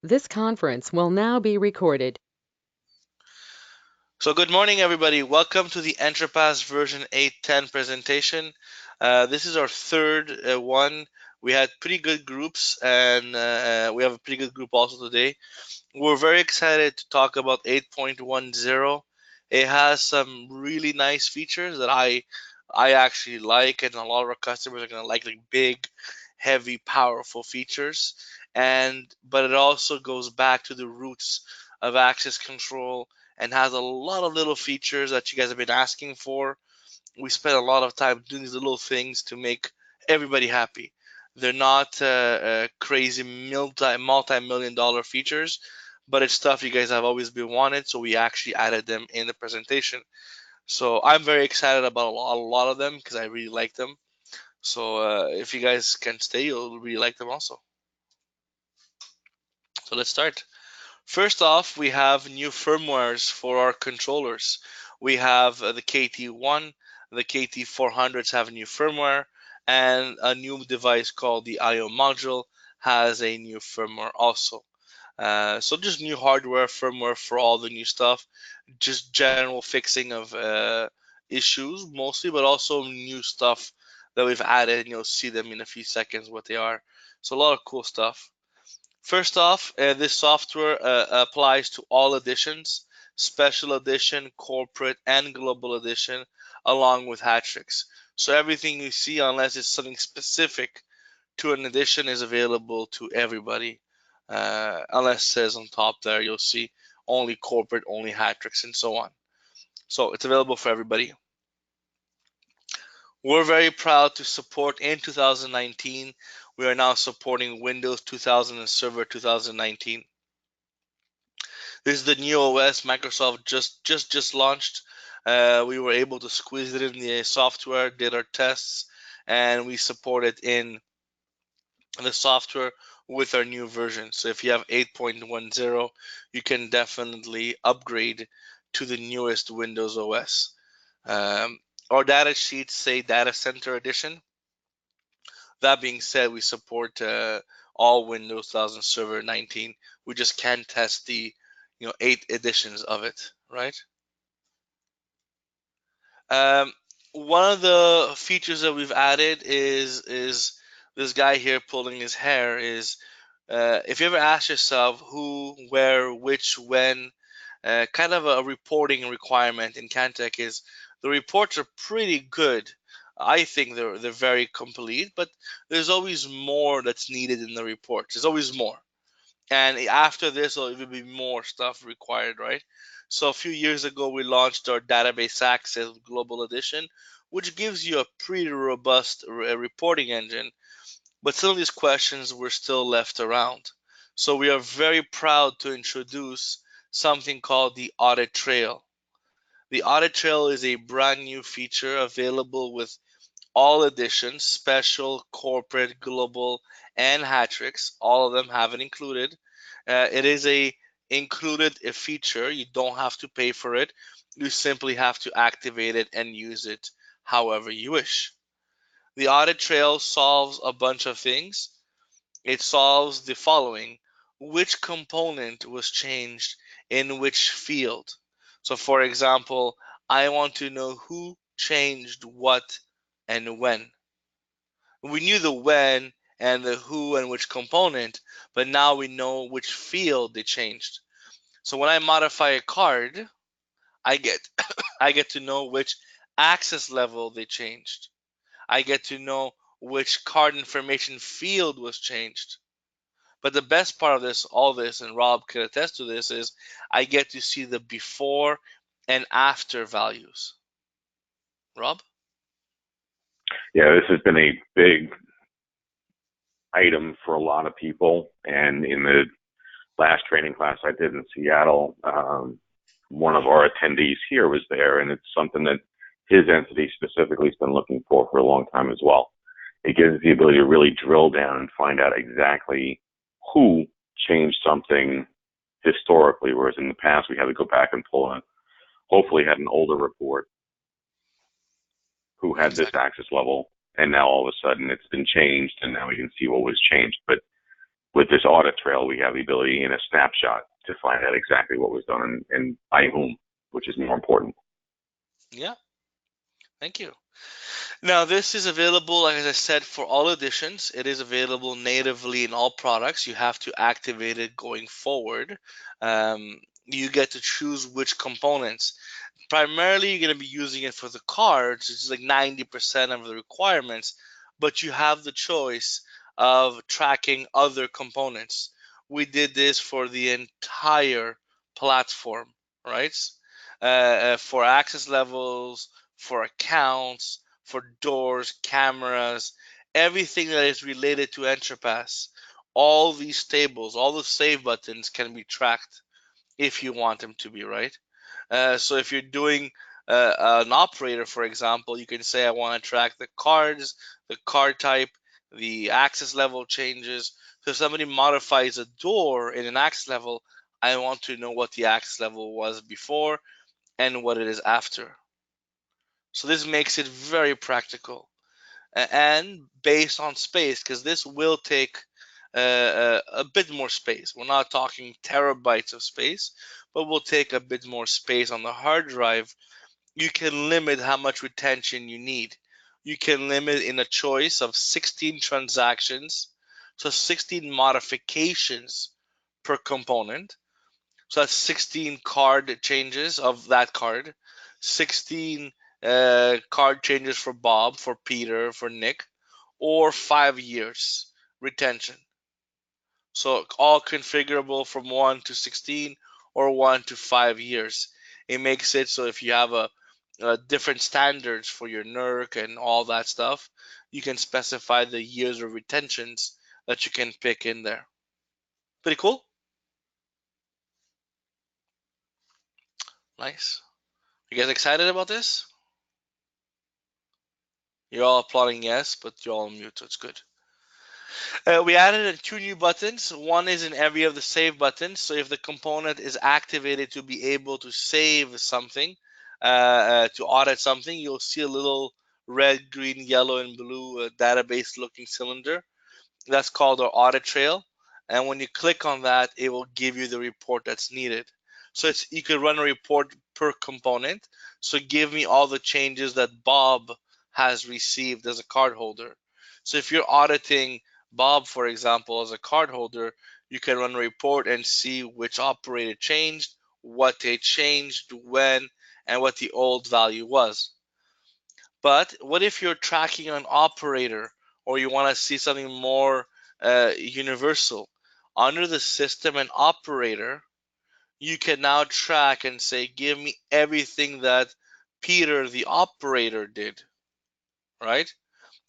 This conference will now be recorded. So good morning, everybody. Welcome to the EntraPass version 8.10 presentation. This is our third one. We had pretty good groups, and we have a pretty good group also today. We're very excited to talk about 8.10. It has some really nice features that I actually like, and a lot of our customers are gonna like big, heavy, powerful features. But it also goes back to the roots of access control and has a lot of little features that you guys have been asking for. We spent a lot of time doing these little things to make everybody happy. They're not crazy multi-million dollar features, but it's stuff you guys have always been wanted, so we actually added them in the presentation. So I'm very excited about a lot of them because I really like them. So if you guys can stay, you'll really like them also. So let's start. First off, we have new firmwares for our controllers. We have the KT1, the KT400s have a new firmware, and a new device called the IO module has a new firmware also. So just new hardware, firmware for all the new stuff, just general fixing of issues mostly, but also new stuff that we've added, and you'll see them in a few seconds what they are. So a lot of cool stuff. First off, this software applies to all editions, special edition, corporate, and global edition, along with hat tricks. So everything you see, unless it's something specific to an edition, is available to everybody. Unless it says on top there, you'll see only corporate, only hat tricks, and so on. So it's available for everybody. We're very proud to support in 2019. We are now supporting Windows 2000 and Server 2019. This is the new OS Microsoft just launched. We were able to squeeze it in the software, did our tests, and we support it in the software with our new version. So if you have 8.10, you can definitely upgrade to the newest Windows OS. Our data sheets say Data Center Edition. That being said, we support all Windows 2000 Server 19. We just can't test the 8 editions of it, right? Um, One of the features that we've added is this guy here pulling his hair. Is if you ever ask yourself who, where, which, when, kind of a reporting requirement in Cantech is the reports are pretty good. I think they're very complete, but there's always more that's needed in the reports. There's always more. And after this, there'll even be more stuff required, right? So a few years ago, we launched our database access global edition, which gives you a pretty robust reporting engine. But some of these questions were still left around. So we are very proud to introduce something called the Audit Trail. The Audit Trail is a brand new feature available with all editions, special, corporate, global, and hat tricks. All of them have it included. It is a included a feature. You don't have to pay for it. You simply have to activate it and use it however you wish. The audit trail solves a bunch of things. It solves the following: which component was changed in which field. So, for example, I want to know who changed what and when. We knew the when and the who and which component, but now we know which field they changed. So when I modify a card, I get I get to know which access level they changed. I get to know which card information field was changed. But the best part of all this, and Rob could attest to this, is I get to see the before and after values. Rob? Yeah, this has been a big item for a lot of people. And in the last training class I did in Seattle, one of our attendees here was there, and it's something that his entity specifically has been looking for a long time as well. It gives the ability to really drill down and find out exactly who changed something historically, whereas in the past we had to go back and hopefully had an older report who had this access level, and now all of a sudden it's been changed, and now we can see what was changed. But with this audit trail, we have the ability in a snapshot to find out exactly what was done and by whom, which is more important. Yeah, thank you. Now, this is available, like as I said, for all editions. It is available natively in all products. You have to activate it going forward. You get to choose which components. Primarily, you're going to be using it for the cards, which is like 90% of the requirements, but you have the choice of tracking other components. We did this for the entire platform, right? For access levels, for accounts, for doors, cameras, everything that is related to EntraPass. All these tables, all the save buttons can be tracked if you want them to be, right? So if you're doing an operator, for example, you can say, I want to track the cards, the card type, the access level changes. So if somebody modifies a door in an access level, I want to know what the access level was before and what it is after. So this makes it very practical and based on space, because this will take a bit more space. We're not talking terabytes of space, but we'll take a bit more space on the hard drive. You can limit how much retention you need. You can limit in a choice of 16 transactions, so 16 modifications per component. So that's 16 card changes of that card, 16 card changes for Bob, for Peter, for Nick, or 5 years retention. So all configurable from 1 to 16 or 1 to 5 years. It makes it so if you have a different standards for your NERC and all that stuff, you can specify the years of retentions that you can pick in there. Pretty cool. Nice. You guys excited about this? You're all applauding yes, but you're all on mute, so it's good. We added two new buttons. One is in every of the save buttons. So if the component is activated to be able to save something, to audit something, you'll see a little red, green, yellow, and blue database looking cylinder. That's called our audit trail. And when you click on that, it will give you the report that's needed. So you could run a report per component. So give me all the changes that Bob has received as a cardholder. So if you're auditing Bob, for example, as a cardholder, you can run a report and see which operator changed, what they changed, when, and what the old value was. But what if you're tracking an operator or you want to see something more universal? Under the system and operator, you can now track and say, give me everything that Peter, the operator, did, right?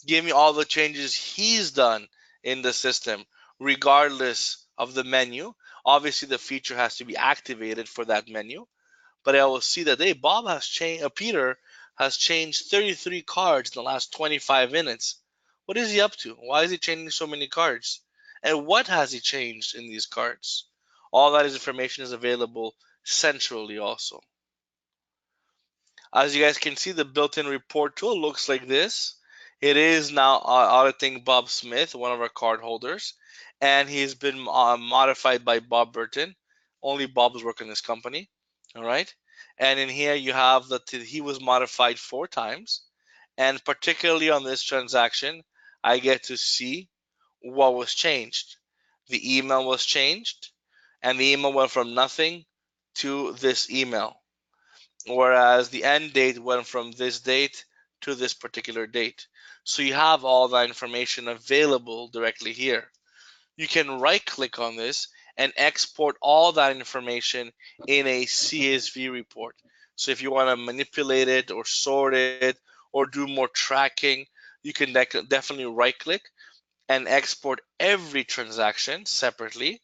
Give me all the changes he's done in the system, regardless of the menu. Obviously, the feature has to be activated for that menu, but I will see that, hey, Bob has changed, Peter has changed 33 cards in the last 25 minutes. What is he up to? Why is he changing so many cards? And what has he changed in these cards? All that information is available centrally also. As you guys can see, the built-in report tool looks like this. It is now auditing Bob Smith, one of our card holders, and he's been modified by Bob Burton. Only Bob's working in this company. All right. And in here you have that he was modified 4 times. And particularly on this transaction, I get to see what was changed. The email was changed, and the email went from nothing to this email, whereas the end date went from this date to this particular date. So you have all that information available directly here. You can right click on this and export all that information in a CSV report. So if you want to manipulate it or sort it or do more tracking, you can definitely right click and export every transaction separately,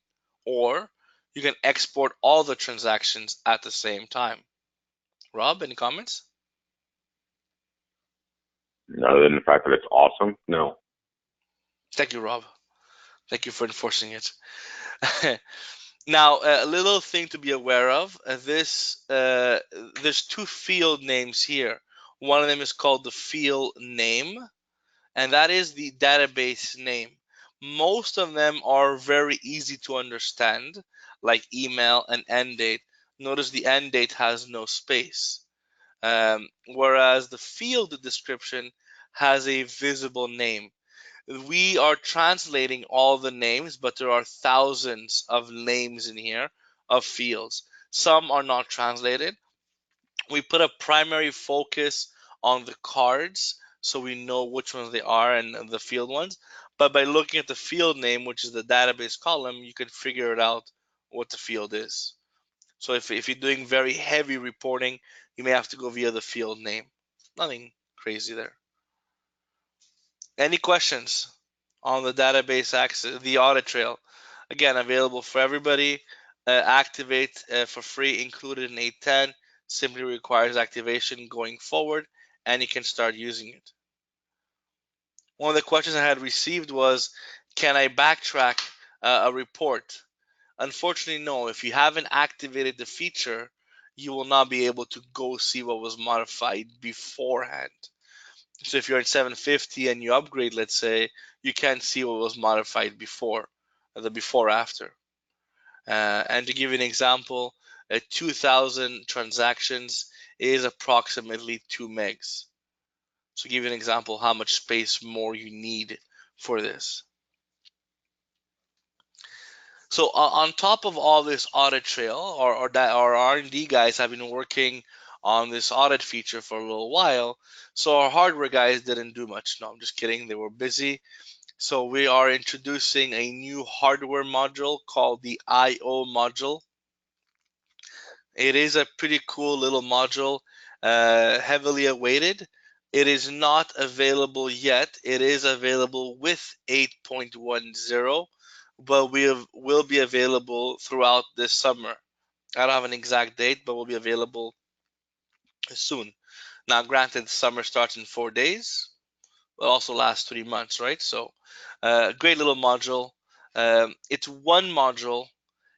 or you can export all the transactions at the same time. Rob, any comments? Other than the fact that it's awesome, no. Thank you, Rob. Thank you for enforcing it. Now, a little thing to be aware of, there's two field names here. One of them is called the field name, and that is the database name. Most of them are very easy to understand, like email and end date. Notice the end date has no space, whereas the field description has a visible name. We are translating all the names, but there are thousands of names in here of fields. Some are not translated. We put a primary focus on the cards so we know which ones they are and the field ones. But by looking at the field name, which is the database column, you can figure it out what the field is. So if you're doing very heavy reporting, you may have to go via the field name. Nothing crazy there. Any questions on the database access, the audit trail? Again, available for everybody. Activate for free, included in 8.10. Simply requires activation going forward, and you can start using it. One of the questions I had received was, can I backtrack a report? Unfortunately, no. If you haven't activated the feature, you will not be able to go see what was modified beforehand. So if you're in 750 and you upgrade, let's say, you can't see what was modified before, the before after. And to give you an example, 2,000 transactions is approximately 2 megs. So give you an example how much space more you need for this. So on top of all this audit trail, our R&D guys have been working on this audit feature for a little while. So our hardware guys didn't do much. No, I'm just kidding. They were busy. So we are introducing a new hardware module called the I/O module. It is a pretty cool little module, heavily awaited. It is not available yet. It is available with 8.10, but will be available throughout this summer. I don't have an exact date, but will be available soon. Now, granted, summer starts in 4 days, but also lasts 3 months, right? So, great little module. It's one module.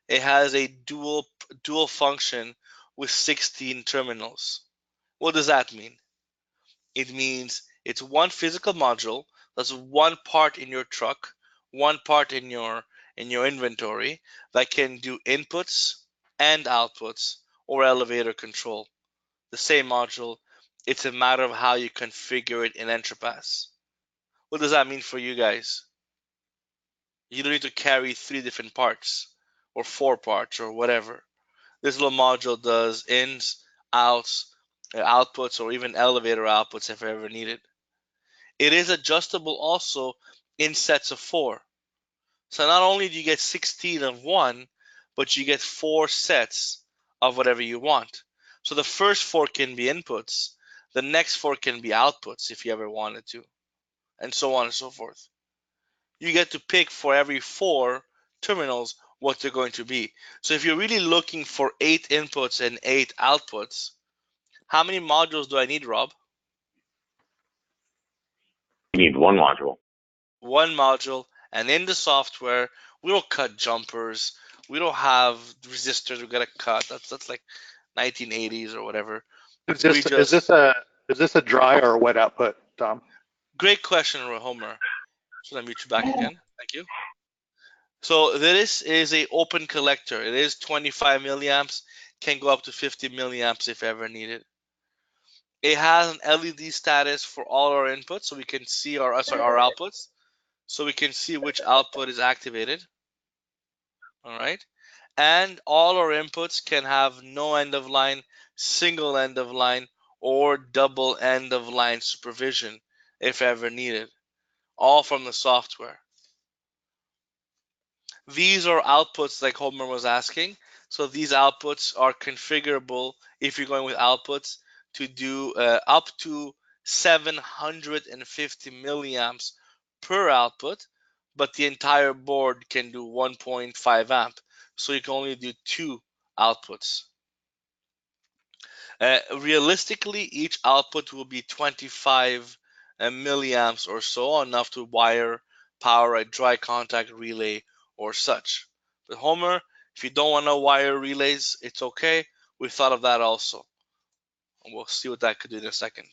It has a dual function with 16 terminals. What does that mean? It means it's one physical module that's one part in your truck, one part in your inventory that can do inputs and outputs or elevator control. The same module. It's a matter of how you configure it in EntraPass. What does that mean for you guys? You don't need to carry 3 different parts or 4 parts or whatever. This little module does ins, outs, outputs, or even elevator outputs if ever needed. It is adjustable also in sets of 4. So not only do you get 16 of one, but you get 4 sets of whatever you want. So the first 4 can be inputs, the next 4 can be outputs if you ever wanted to, and so on and so forth. You get to pick for every 4 terminals what they're going to be. So if you're really looking for 8 inputs and 8 outputs, how many modules do I need, Rob? You need one module. One module, and in the software, we don't cut jumpers. We don't have resistors we gotta cut. That's like 1980s or whatever. Is this a dry or a wet output, Tom? Great question, Homer. So let me mute you back again. Thank you. So this is a open collector. It is 25 milliamps, can go up to 50 milliamps if ever needed. It has an LED status for all our inputs, so we can see our outputs, so we can see which output is activated. All right, and all our inputs can have no end of line, single end of line, or double end of line supervision if ever needed, all from the software. These are outputs like Homer was asking. So these outputs are configurable if you're going with outputs to do up to 750 milliamps per output, but the entire board can do 1.5 amp. So you can only do 2 outputs. Realistically, each output will be 25 milliamps or so, enough to wire power a dry contact relay or such. But Homer, if you don't want to wire relays, it's okay. We thought of that also. And we'll see what that could do in a second.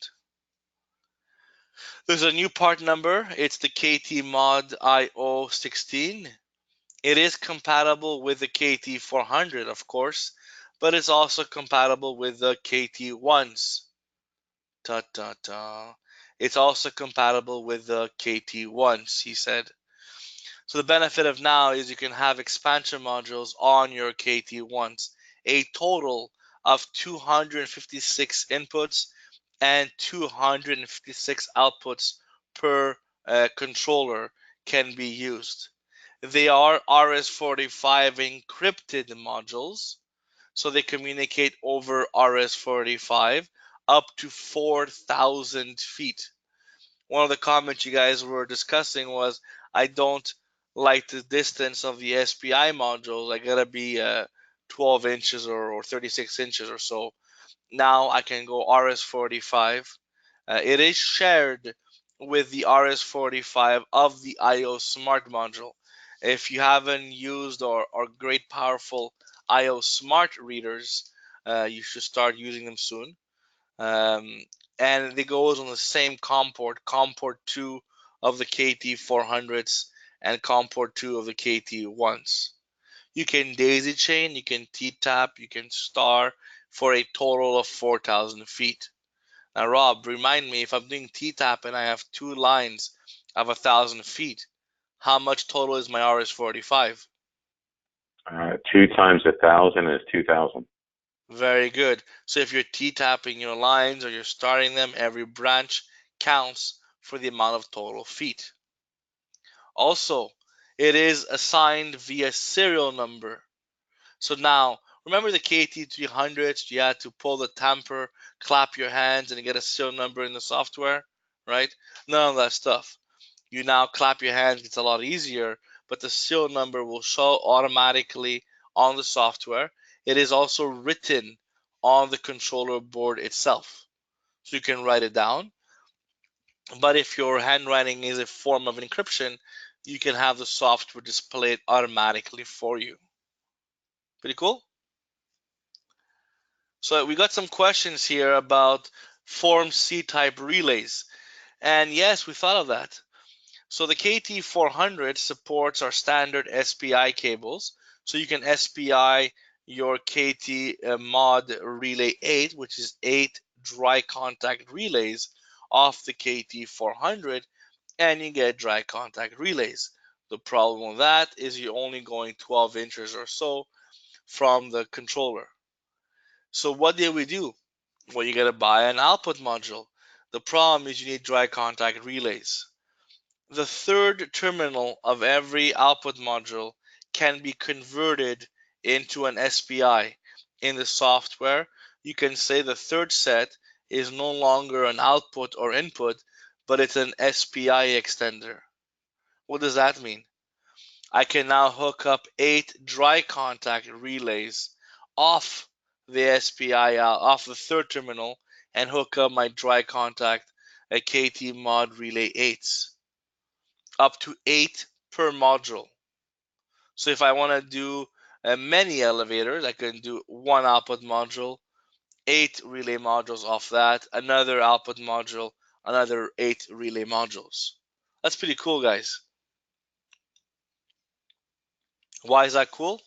There's a new part number. It's the KT Mod IO16. It is compatible with the KT400, of course, but it's also compatible with the KT1s. Ta ta ta. It's also compatible with the KT1s, he said. So the benefit of now is you can have expansion modules on your KT1s, a total of 256 inputs and 256 outputs per controller can be used. They are RS-45 encrypted modules, so they communicate over RS-45 up to 4,000 feet. One of the comments you guys were discussing was, I don't like the distance of the SPI modules. I gotta be 12 inches or 36 inches or so. Now I can go RS-45. It is shared with the RS-45 of the IO Smart module. If you haven't used or great powerful IO Smart readers, you should start using them soon. And it goes on the same COM port 2 of the KT400s and COM port 2 of the KT1s. You can daisy chain, you can T-tap, you can star for a total of 4,000 feet. Now, Rob, remind me, if I'm doing T-tap and I have two lines of 1,000 feet, how much total is my RS-45? 2 times 1,000 is 2,000. Very good. So if you're T-tapping your lines or you're starting them, every branch counts for the amount of total feet. Also, it is assigned via serial number. So now, remember the KT300s? You had to pull the tamper, clap your hands, and get a serial number in the software, right? None of that stuff. You now clap your hands, it's a lot easier, but the serial number will show automatically on the software. It is also written on the controller board itself. So you can write it down. But if your handwriting is a form of encryption, you can have the software display it automatically for you. Pretty cool? So we got some questions here about Form C type relays. And yes, we thought of that. So the KT400 supports our standard SPI cables. So you can SPI your KT Mod Relay 8, which is 8 dry contact relays off the KT400, and you get dry contact relays. The problem with that is you're only going 12 inches or so from the controller. So what did we do? Well, you gotta buy an output module. The problem is you need dry contact relays. The third terminal of every output module can be converted into an SPI. In the software, you can say the third set is no longer an output or input, but it's an SPI extender. What does that mean? I can now hook up 8 dry contact relays off the SPI off the third terminal and hook up my dry contact KT Mod Relay 8s. Up to 8 per module. So if I want to do many elevators, I can do one output module, 8 relay modules off that, another output module, another 8 relay modules. That's pretty cool, guys. Why is that cool?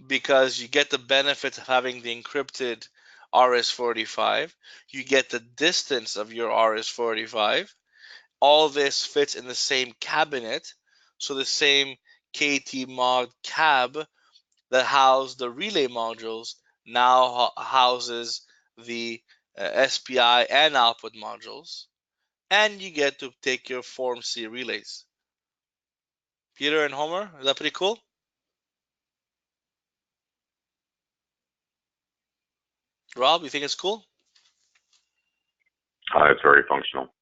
Because you get the benefit of having the encrypted RS-45. You get the distance of your RS-45. All this fits in the same cabinet. So the same KT mod cab that housed the relay modules now houses the SPI and output modules. And you get to take your Form C relays. Peter and Homer, is that pretty cool? Rob, you think it's cool? It's very functional.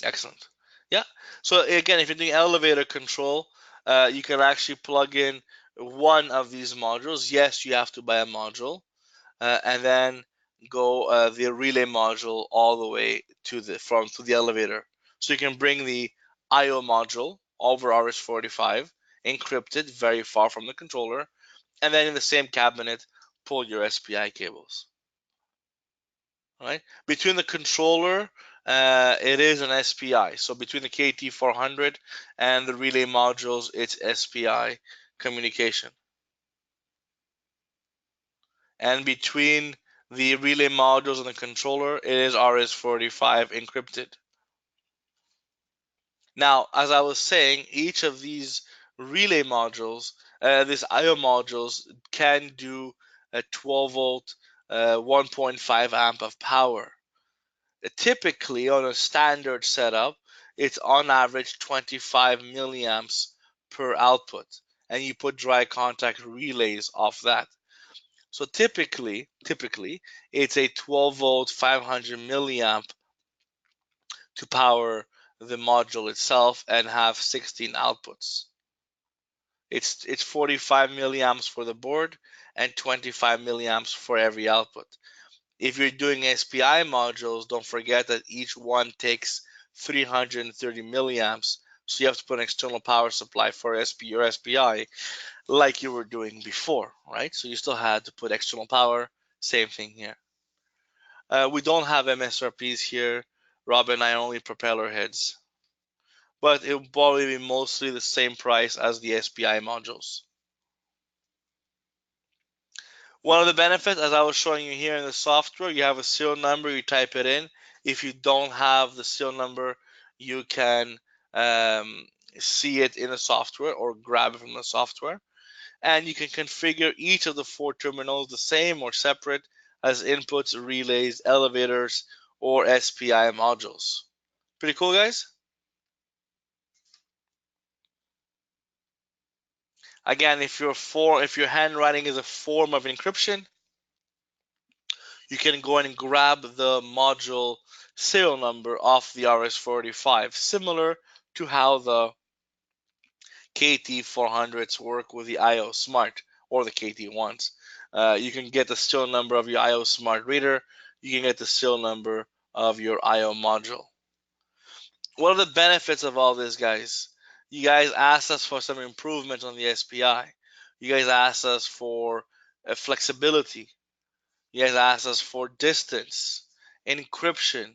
Excellent. Yeah. So again, if you're doing elevator control, you can actually plug in one of these modules. Yes, you have to buy a module, and then go the relay module all the way to the elevator. So you can bring the I/O module over RS-45, encrypted, very far from the controller, and then in the same cabinet, pull your SPI cables. Right? Between the controller it is an SPI. So between the KT400 and the relay modules, it's SPI communication. And between the relay modules and the controller, it is RS-485 encrypted. Now, as I was saying, each of these relay modules, these IO modules, can do a 12 volt, 1.5 amp of power. Typically, on a standard setup, it's on average 25 milliamps per output, and you put dry contact relays off that. So typically, it's a 12 volt, 500 milliamp to power the module itself and have 16 outputs. It's 45 milliamps for the board and 25 milliamps for every output. If you're doing SPI modules, don't forget that each one takes 330 milliamps, so you have to put an external power supply for SP or SPI like you were doing before, right? So you still had to put external power. Same thing here. We don't have MSRPs here. Rob and I only propeller heads. But it will probably be mostly the same price as the SPI modules. One of the benefits, as I was showing you here in the software, you have a serial number, you type it in. If you don't have the serial number, you can see it in the software or grab it from the software. And you can configure each of the 4 terminals the same or separate as inputs, relays, elevators, or SPI modules. Pretty cool, guys? Again, if your handwriting is a form of encryption, you can go in and grab the module serial number off the RS-485, similar to how the KT400s work with the IO Smart or the KT1s. You can get the serial number of your IO Smart reader. You can get the serial number of your IO module. What are the benefits of all this, guys? You guys asked us for some improvement on the SPI. You guys asked us for flexibility. You guys asked us for distance, encryption,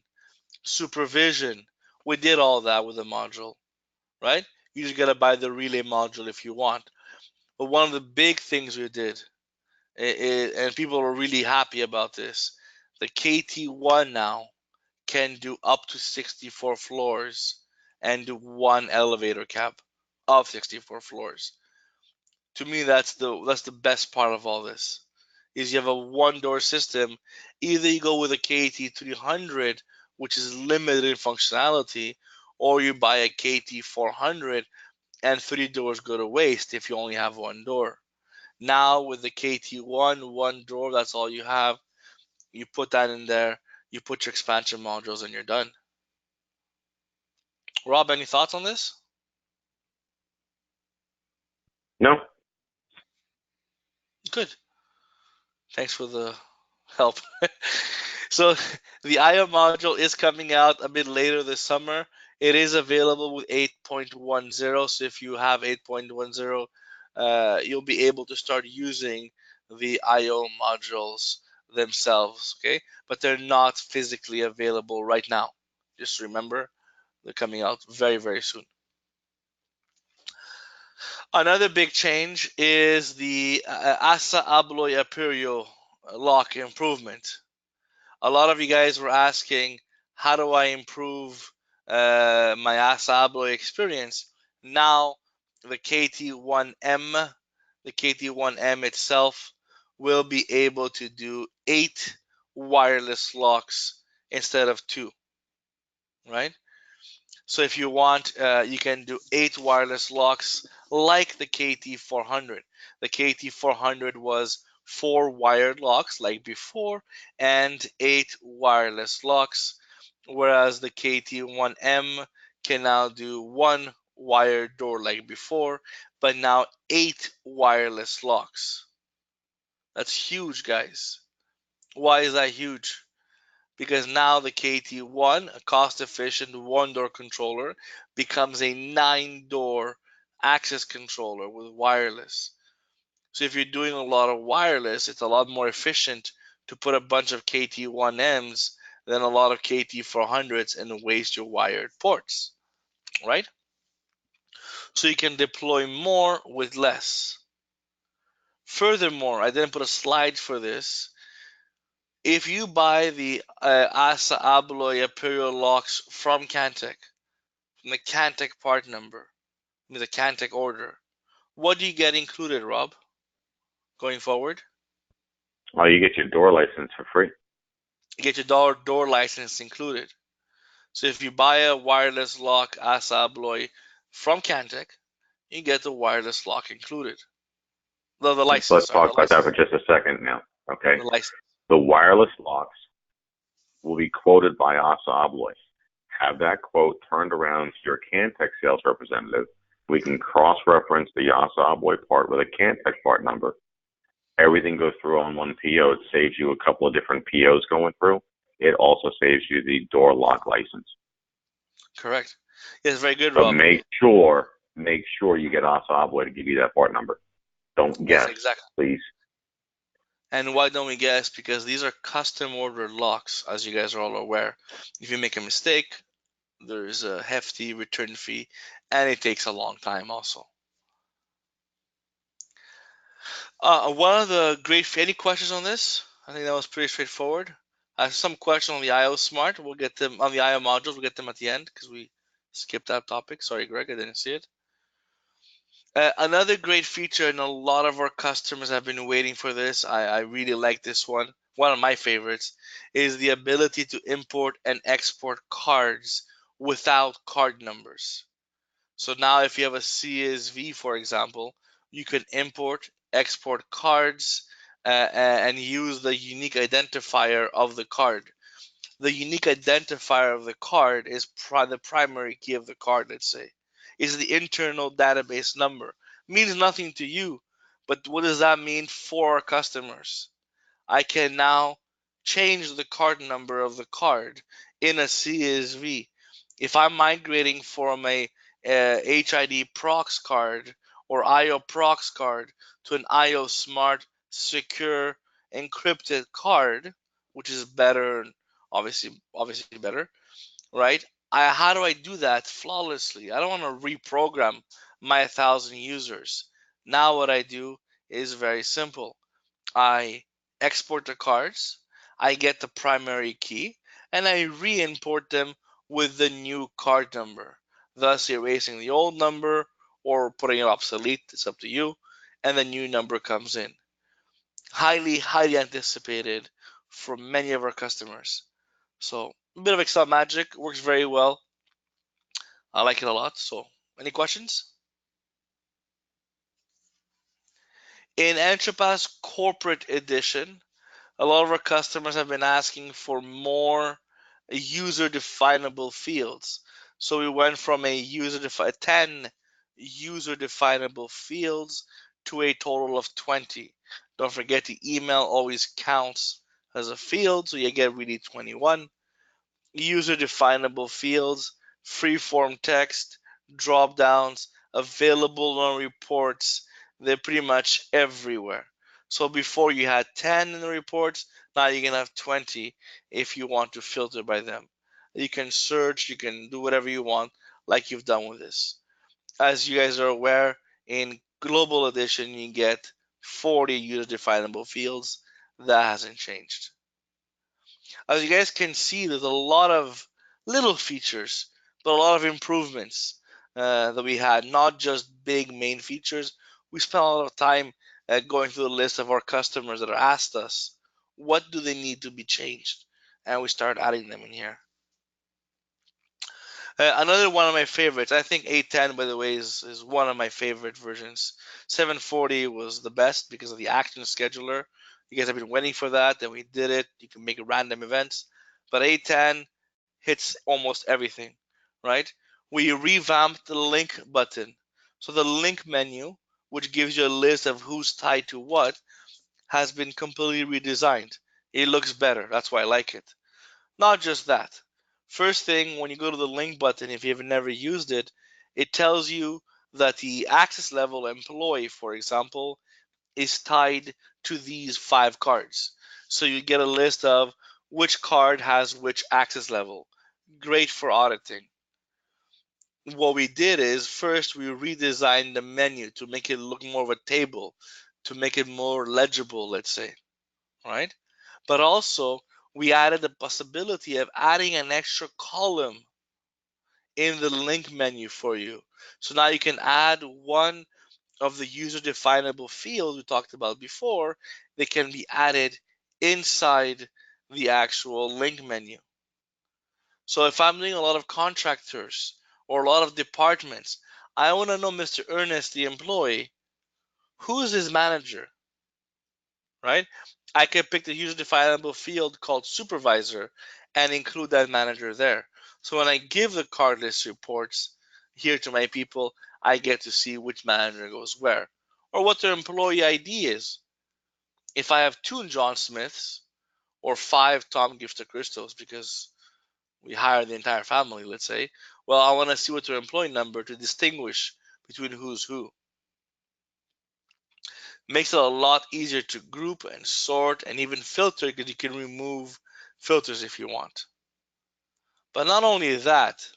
supervision. We did all that with the module, right? You just gotta buy the relay module if you want. But one of the big things we did, and people are really happy about this, the KT1 now can do up to 64 floors and do 1 elevator cab of 64 floors. To me, that's the best part of all this. Is you have a 1-door system. Either you go with a KT300, which is limited in functionality, or you buy a KT400 and 3 doors go to waste if you only have 1 door. Now with the KT1, 1 door, that's all you have. You put that in there, you put your expansion modules, and you're done. Rob, any thoughts on this? No. Good. Thanks for the help. So the IO module is coming out a bit later this summer. It is available with 8.10. So if you have 8.10, you'll be able to start using the IO modules themselves. Okay, but they're not physically available right now. Just remember, they're coming out very, very soon. Another big change is the Asa Abloy Aperio lock improvement. A lot of you guys were asking, how do I improve my Asa Abloy experience? Now, the KT1M, itself will be able to do 8 wireless locks instead of 2, right? So if you want, you can do 8 wireless locks like the KT400. The KT400 was 4 wired locks like before and 8 wireless locks, whereas the KT1M can now do 1 wired door like before, but now 8 wireless locks. That's huge, guys. Why is that huge? Because now the KT1, a cost-efficient 1-door controller, becomes a 9-door access controller with wireless. So if you're doing a lot of wireless, it's a lot more efficient to put a bunch of KT1Ms than a lot of KT400s and waste your wired ports, right? So you can deploy more with less. Furthermore, I didn't put a slide for this. If you buy the ASA Abloy Imperial locks from Cantech, from the Cantech part number, with the Cantech order, what do you get included, Rob, going forward? Oh, you get your door license for free. You get your door license included. So if you buy a wireless lock ASA Abloy from Cantech, you get the wireless lock included. The license, Let's sorry, talk the about that license. for just a second now. Okay. The license. The wireless locks will be quoted by ASA Abloy. Have that quote turned around to your Cantech sales representative. We can cross-reference the ASA Abloy part with a Cantech part number. Everything goes through on one PO. It saves you a couple of different POs going through. It also saves you the door lock license. Correct. Yes, very good, So Rob. make sure you get ASA Abloy to give you that part number. Don't Yes, guess, exactly. please. And why don't we guess? Because these are custom ordered locks, as you guys are all aware. If you make a mistake, there is a hefty return fee, and it takes a long time also. One of the any questions on this? I think that was pretty straightforward. I have some questions on the IO Smart. We'll get them on the IO modules. We'll get them at the end because we skipped that topic. Sorry, Greg, I didn't see it. Another great feature, and a lot of our customers have been waiting for this. I really like this one. One of my favorites is the ability to import and export cards without card numbers. So now if you have a CSV, for example, you can import, export cards and use the unique identifier of the card. The unique identifier of the card is the primary key of the card, let's say. Is the internal database number. Means nothing to you, but what does that mean for our customers? I can now change the card number of the card in a CSV. If I'm migrating from a HID prox card or IO prox card to an IO smart, secure, encrypted card, which is better, obviously better, right? How do I do that flawlessly? I don't want to reprogram my 1,000 users. Now what I do is very simple. I export the cards, I get the primary key, and I re-import them with the new card number, thus erasing the old number or putting it obsolete. It's up to you, and the new number comes in. Highly anticipated for many of our customers. So a bit of Excel magic, works very well. I like it a lot. So any questions? In EntraPass Corporate Edition, a lot of our customers have been asking for more user definable fields. So we went from a 10 user definable fields to a total of 20. Don't forget the email always counts as a field, so you get really 21. User definable fields, freeform text, drop downs, available on reports. They're pretty much everywhere. So before you had 10 in the reports, now you can have 20 if you want to filter by them. You can search, you can do whatever you want, like you've done with this. As you guys are aware, in Global Edition, you get 40 user definable fields. That hasn't changed. As you guys can see, there's a lot of little features, but a lot of improvements that we had, not just big main features. We spent a lot of time going through the list of our customers that are asked us, what do they need to be changed? And we start adding them in here. Another one of my favorites, I think 8.10, by the way, is one of my favorite versions. 740 was the best because of the action scheduler. You guys have been waiting for that, then we did it. You can make random events. But 8.10 hits almost everything, right? We revamped the link button. So the link menu, which gives you a list of who's tied to what, has been completely redesigned. It looks better. That's why I like it. Not just that. First thing, when you go to the link button, if you've never used it, it tells you that the access level employee, for example, is tied to these 5 cards. So you get a list of which card has which access level. Great for auditing. What we did is first we redesigned the menu to make it look more of a table, to make it more legible, let's say, right? But also we added the possibility of adding an extra column in the link menu for you. So now you can add one of the user definable fields we talked about before. They can be added inside the actual link menu. So if I'm doing a lot of contractors or a lot of departments, I want to know Mr. Ernest, the employee, who's his manager, right? I can pick the user definable field called supervisor and include that manager there. So when I give the card list reports here to my people, I get to see which manager goes where or what their employee ID is. If I have 2 John Smiths or 5 Tom Gifter Christos because we hire the entire family, let's say, well, I want to see what their employee number to distinguish between who's who. Makes it a lot easier to group and sort and even filter because you can remove filters if you want. But not only that,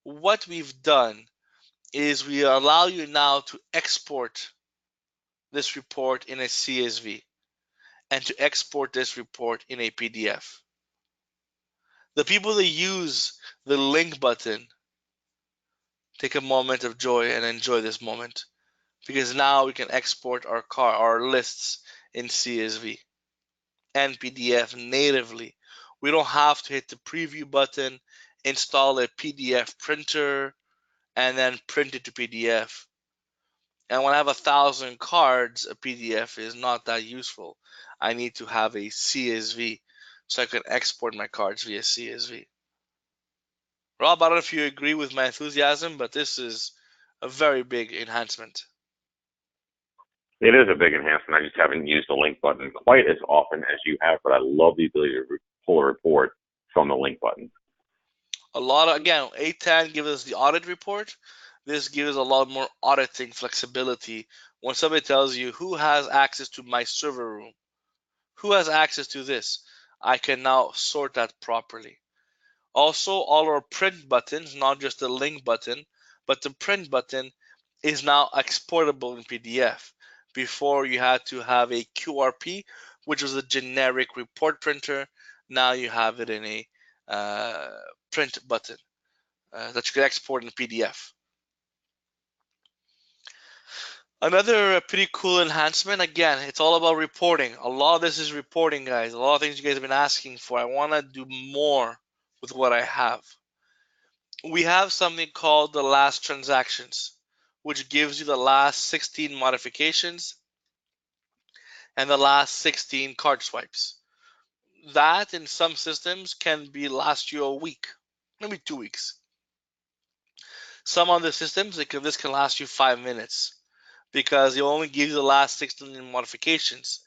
what we've done is we allow you now to export this report in a CSV and to export this report in a PDF. The people that use the link button, take a moment of joy and enjoy this moment because now we can export our lists in CSV and PDF natively. We don't have to hit the preview button, install a PDF printer, and then print it to PDF. And when I have 1,000 cards, a PDF is not that useful. I need to have a CSV so I can export my cards via CSV. Rob, I don't know if you agree with my enthusiasm, but this is a very big enhancement. It is a big enhancement. I just haven't used the link button quite as often as you have, but I love the ability to pull a report from the link button. Again, 8.10 gives us the audit report. This gives a lot more auditing flexibility. When somebody tells you who has access to my server room, who has access to this, I can now sort that properly. Also, all our print buttons, not just the link button, but the print button is now exportable in PDF. Before you had to have a QRP, which was a generic report printer. Now you have it in a print button that you can export in PDF. Another pretty cool enhancement, again, it's all about reporting. A lot of this is reporting, guys. A lot of things you guys have been asking for. I want to do more with what I have. We have something called the last transactions, which gives you the last 16 modifications and the last 16 card swipes. That in some systems can last you a week, maybe 2 weeks. Some other systems, this can last you 5 minutes because it only gives you the last 16 modifications.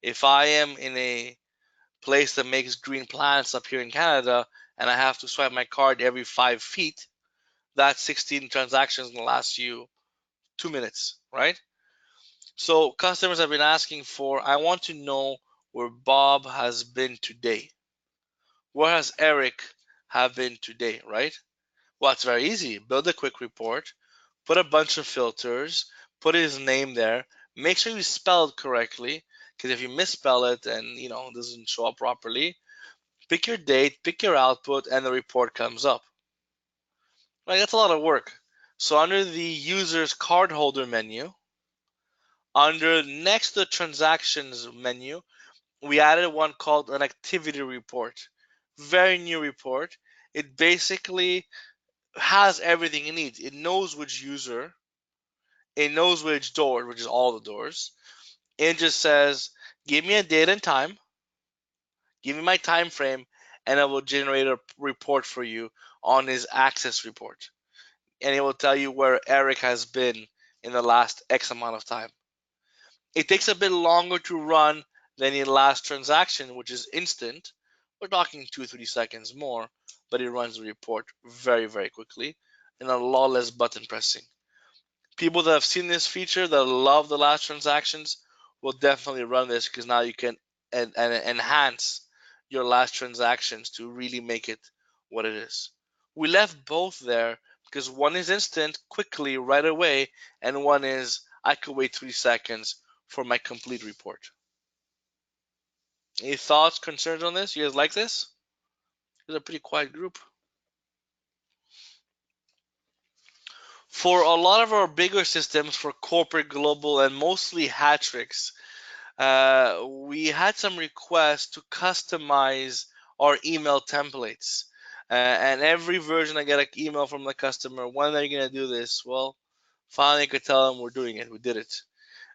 If I am in a place that makes green plants up here in Canada and I have to swipe my card every 5 feet, that 16 transactions will last you 2 minutes, right? So customers have been asking for, I want to know where Bob has been today. Where has Eric have been today, right? Well, it's very easy. Build a quick report, put a bunch of filters, put his name there, make sure you spell it correctly, because if you misspell it and it doesn't show up properly, pick your date, pick your output, and the report comes up. Like, that's a lot of work. So under the user's cardholder menu, under next to transactions menu, we added one called an activity report. Very new report. It basically has everything it needs. It knows which user, it knows which door, which is all the doors. It just says, give me a date and time, give me my time frame, and it will generate a report for you on his access report. And it will tell you where Eric has been in the last X amount of time. It takes a bit longer to run than the last transaction, which is instant. We're talking 2-3 seconds more, but it runs the report very, very quickly and a lot less button pressing. People that have seen this feature that love the last transactions will definitely run this because now you can enhance your last transactions to really make it what it is. We left both there because one is instant, quickly, right away, and one is I could wait 3 seconds for my complete report. Any thoughts, concerns on this? You guys like this? It's a pretty quiet group. For a lot of our bigger systems, for corporate, global, and mostly Hatrix, we had some requests to customize our email templates. And every version I get an email from the customer, when are you going to do this? Well, finally I could tell them we're doing it. We did it.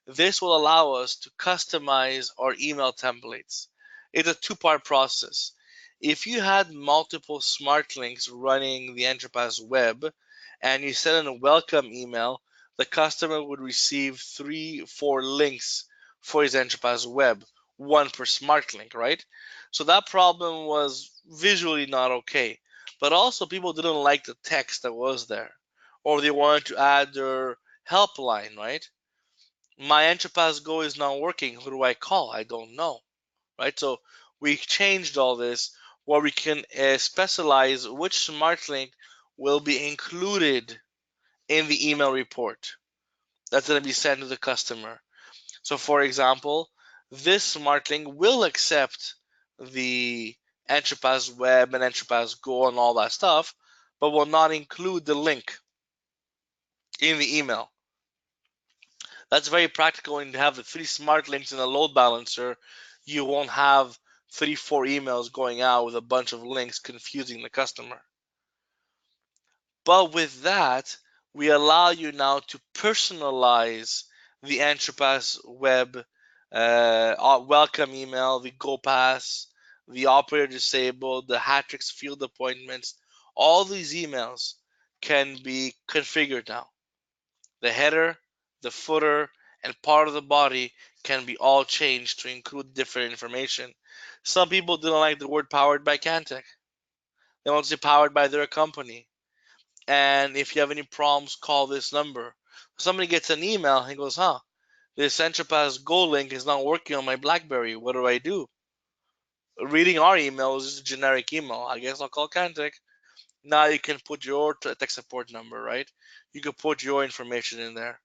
This will allow us to customize our email templates. It's a two-part process. If you had multiple smart links running the EntraPass web and you send in a welcome email, the customer would receive 3-4 links for his EntraPass web, one per smart link, right? So that problem was visually not okay. But also people didn't like the text that was there, or they wanted to add their helpline, right? My EntraPass Go is not working. Who do I call? I don't know, right? So we changed all this where we can specialize which smart link will be included in the email report that's going to be sent to the customer. So, for example, this smart link will accept the EntraPass Web and EntraPass Go and all that stuff, but will not include the link in the email. That's very practical when you have the 3 smart links in a load balancer. You won't have 3-4 emails going out with a bunch of links confusing the customer. But with that, we allow you now to personalize the EntraPass web welcome email, the GoPass, the operator disabled, the Hatrix field appointments. All these emails can be configured now. The header, the footer, and part of the body can be all changed to include different information. Some people didn't like the word powered by Cantech. They want to say powered by their company. And if you have any problems, call this number. Somebody gets an email and goes, this EntraPass Go link is not working on my BlackBerry. What do I do? Reading our email is just a generic email. I guess I'll call Cantech. Now you can put your tech support number, right? You can put your information in there.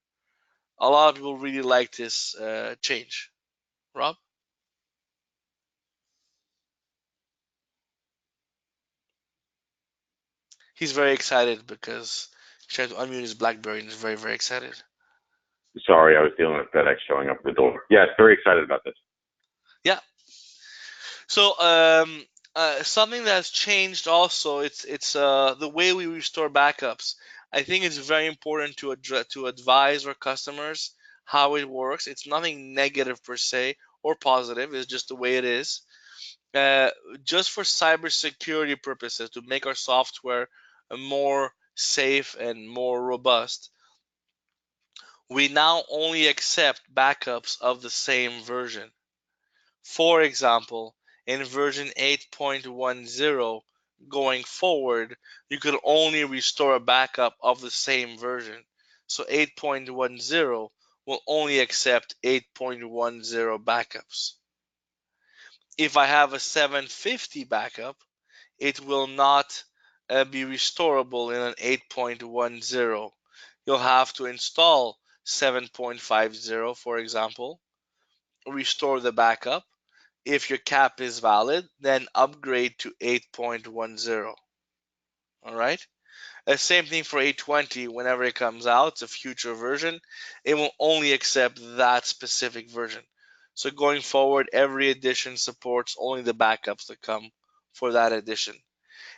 A lot of people really like this change. Rob? He's very excited because he's trying to unmute his BlackBerry and he's very, very excited. Sorry, I was dealing with FedEx showing up at the door. Yes, very excited about this. Yeah. So something that's changed also, it's the way we restore backups. I think it's very important to advise our customers how it works. It's nothing negative per se or positive. It's just the way it is. Just for cybersecurity purposes, to make our software more safe and more robust, we now only accept backups of the same version. For example, in version 8.10 going forward, you could only restore a backup of the same version. So 8.10 will only accept 8.10 backups. If I have a 750 backup, it will not be restorable in an 8.10. You'll have to install 7.50, for example, restore the backup. If your cap is valid, then upgrade to 8.10. All right. Same thing for 820. Whenever it comes out, it's a future version. It will only accept that specific version. So going forward, every edition supports only the backups that come for that edition.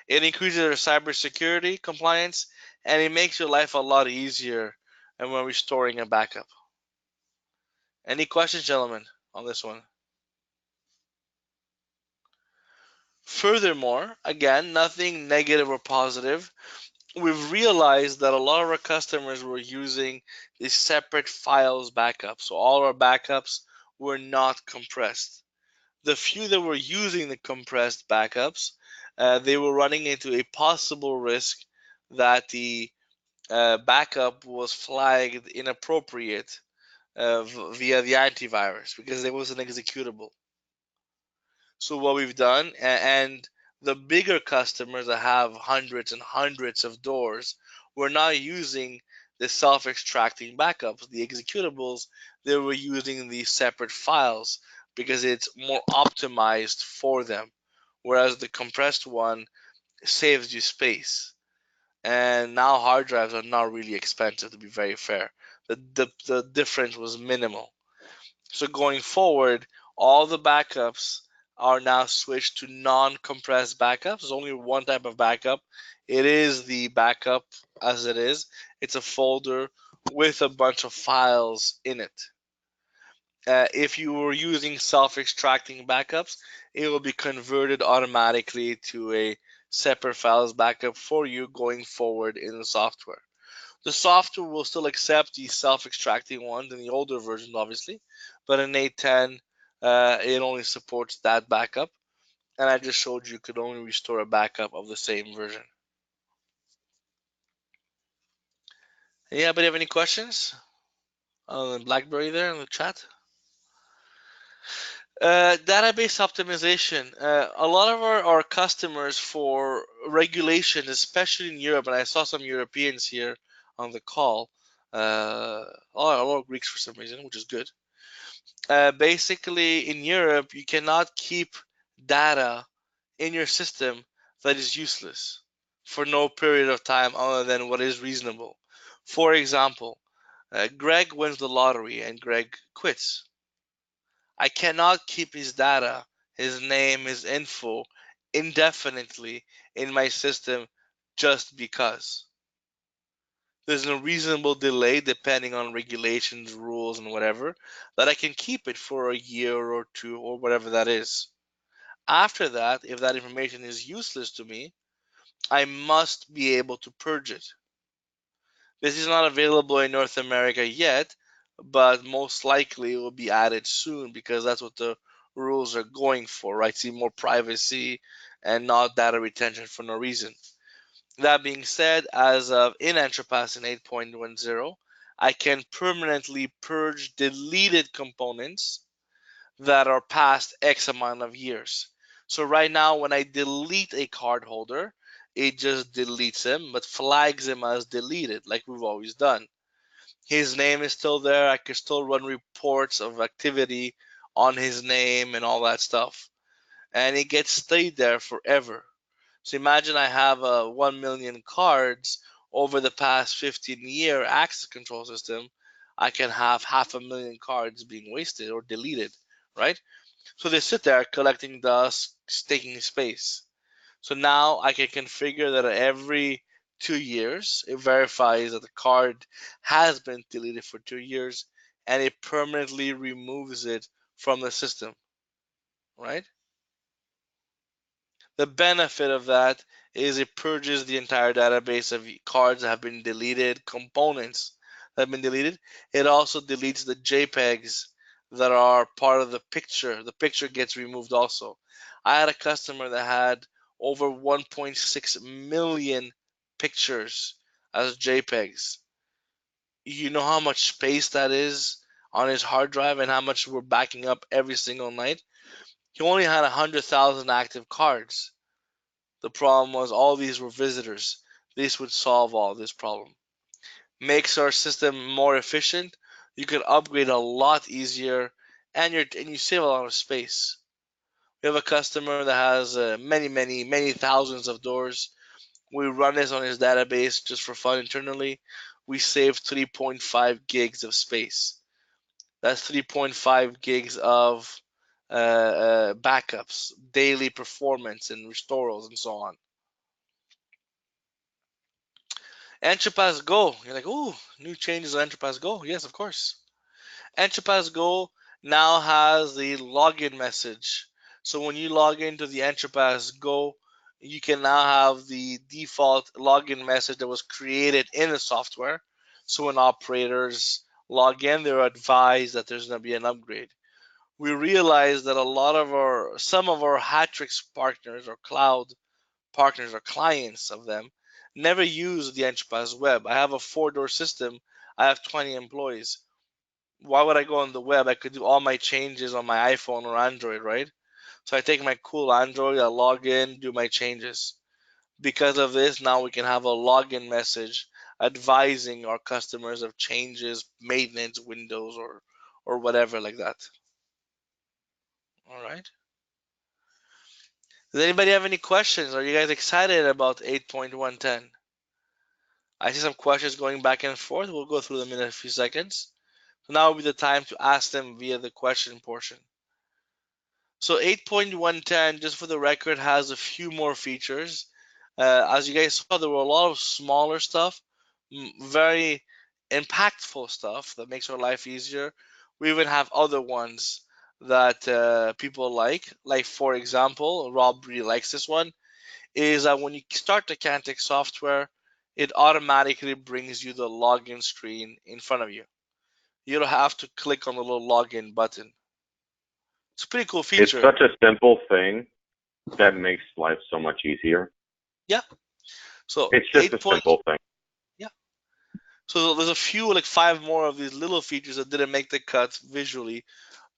It increases our cybersecurity compliance, and it makes your life a lot easier and when restoring a backup. Any questions, gentlemen, on this one? Furthermore, again, nothing negative or positive. We've realized that a lot of our customers were using these separate files backup. So all our backups were not compressed. The few that were using the compressed backups, they were running into a possible risk that the backup was flagged inappropriate via the antivirus because it was an executable. So what we've done, and the bigger customers that have hundreds and hundreds of doors, we're not using the self-extracting backups, the executables. They were using these separate files because it's more optimized for them, whereas the compressed one saves you space. And now hard drives are not really expensive, to be very fair. The difference was minimal. So going forward, all the backups are now switched to non-compressed backups. There's only one type of backup. It is the backup as it is. It's a folder with a bunch of files in it. If you were using self-extracting backups, it will be converted automatically to a separate files backup for you going forward in the software. The software will still accept the self-extracting ones in the older version, obviously, but in 8.10, it only supports that backup. And I just showed you could only restore a backup of the same version. Yeah, but have any questions on BlackBerry there in the chat? Database optimization. A lot of our customers for regulation, especially in Europe, and I saw some Europeans here on the call, a lot of Greeks for some reason, which is good. Basically, in Europe, you cannot keep data in your system that is useless for no period of time other than what is reasonable. For example, Greg wins the lottery and Greg quits. I cannot keep his data, his name, his info indefinitely in my system just because. There's a reasonable delay depending on regulations, rules, and whatever, that I can keep it for a year or two or whatever that is. After that, if that information is useless to me, I must be able to purge it. This is not available in North America yet, but most likely it will be added soon because that's what the rules are going for, right? See more privacy and not data retention for no reason. That being said, as of in EntraPass in 8.10, I can permanently purge deleted components that are past X amount of years. So right now, when I delete a card holder, it just deletes him, but flags him as deleted, like we've always done. His name is still there. I can still run reports of activity on his name and all that stuff. And it gets stayed there forever. So imagine I have 1 million cards over the past 15-year access control system. I can have 500,000 cards being wasted or deleted, right? So they sit there collecting dust, taking space. So now I can configure that every 2 years, it verifies that the card has been deleted for 2 years and it permanently removes it from the system, right? The benefit of that is it purges the entire database of cards that have been deleted, components that have been deleted. It also deletes the JPEGs that are part of the picture. The picture gets removed also. I had a customer that had over 1.6 million pictures as JPEGs. You know how much space that is on his hard drive and how much we're backing up every single night? He only had 100,000 active cards. The problem was all these were visitors. This would solve all this problem. Makes our system more efficient. You can upgrade a lot easier, and you save a lot of space. We have a customer that has many thousands of doors. We run this on his database just for fun internally. We save 3.5 gigs of space. That's 3.5 gigs of backups, daily performance, and restorals, and so on. EntraPass Go. You're like, ooh, new changes on EntraPass Go. Yes, of course. EntraPass Go now has the login message. So when you log into the EntraPass Go, you can now have the default login message that was created in the software. So when operators log in, they're advised that there's going to be an upgrade. We realize that some of our Hatrix partners or cloud partners or clients of them never use the enterprise web. I have a 4-door system. I have 20 employees. Why would I go on the web? I could do all my changes on my iPhone or Android, right? So I take my cool Android, I log in, do my changes. Because of this, now we can have a login message advising our customers of changes, maintenance, windows, or whatever like that. All right. Does anybody have any questions? Are you guys excited about 8.110? I see some questions going back and forth. We'll go through them in a few seconds. So now will be the time to ask them via the question portion. So 8.110, just for the record, has a few more features. As you guys saw, there were a lot of smaller stuff, very impactful stuff that makes our life easier. We even have other ones that people like for example, Rob really likes this one, is that when you start the Cantic software, it automatically brings you the login screen in front of you. You don't have to click on the little login button. It's a pretty cool It's feature. such a simple thing that makes life so much easier. Yeah. So It's just a simple thing. yeah. So there's a few, like 5 more of these little features that didn't make the cut visually,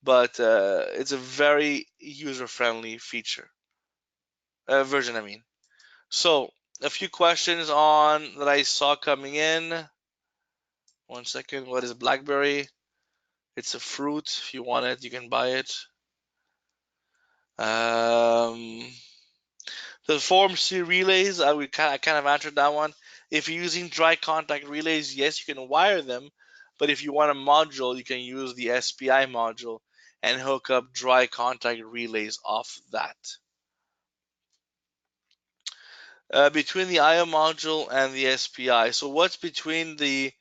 but it's a very user-friendly feature version. I mean. So a few questions on that I saw coming in. 1 second. What is BlackBerry? It's a fruit. If you want it, you can buy it. The Form C relays, I kind of answered that one. If you're using dry contact relays, yes, you can wire them, but if you want a module, you can use the SPI module and hook up dry contact relays off that. Between the IO module and the SPI, so what's between the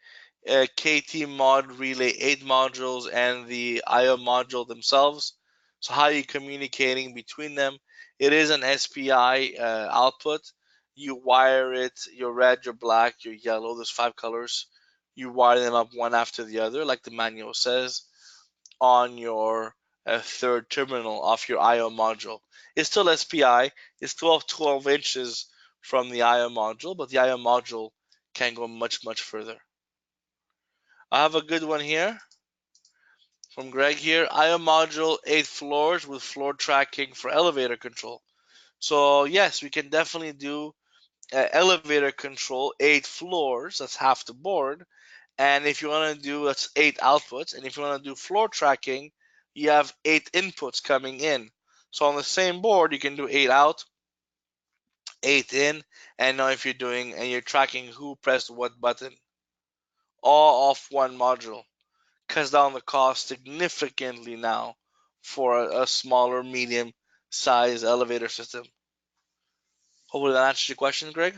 KT mod relay 8 modules and the IO module themselves? So how are you communicating between them? It is an SPI output. You wire it, your red, your black, your yellow, there's 5 colors. You wire them up one after the other, like the manual says, on your third terminal of your IO module. It's still SPI. It's 12 inches from the IO module, but the IO module can go much, much further. I have a good one here from Greg here. IO module 8 floors with floor tracking for elevator control. So yes, we can definitely do elevator control 8 floors. That's half the board. And if you want to do, that's 8 outputs. And if you want to do floor tracking, you have 8 inputs coming in. So on the same board, you can do 8 out, 8 in, and now if you're doing and you're tracking who pressed what button, all off one module, cuts down the cost significantly now for a smaller, medium size elevator system. Hopefully that answers your question, Greg.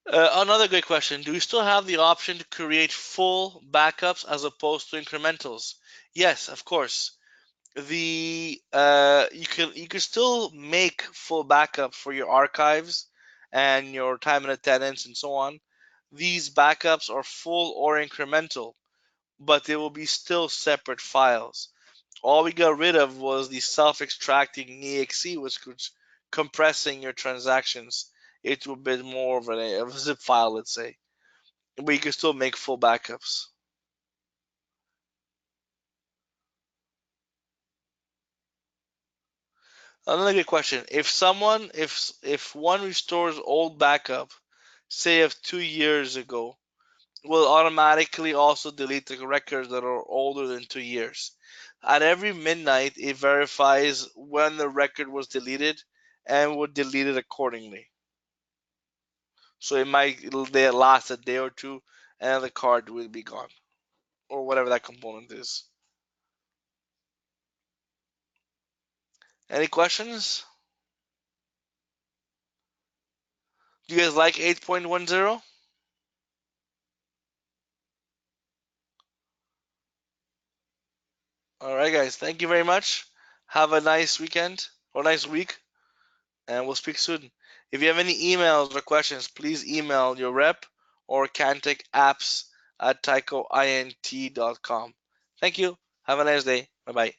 Another great question. Do we still have the option to create full backups as opposed to incrementals? Yes, of course. You can still make full backups for your archives and your time and attendance and so on. These backups are full or incremental, but they will be still separate files. All we got rid of was the self-extracting exe, which was compressing your transactions into a bit more of a zip file, let's say. But you can still make full backups. Another good question. If one restores old backup, say of 2 years ago, will it automatically also delete the records that are older than 2 years. At every midnight, it verifies when the record was deleted and will delete it accordingly. So it might last a day or two, and the card will be gone, or whatever that component is. Any questions? Do you guys like 8.10? All right, guys. Thank you very much. Have a nice weekend or nice week, and we'll speak soon. If you have any emails or questions, please email your rep or canticapps@tycoint.com. Thank you. Have a nice day. Bye bye.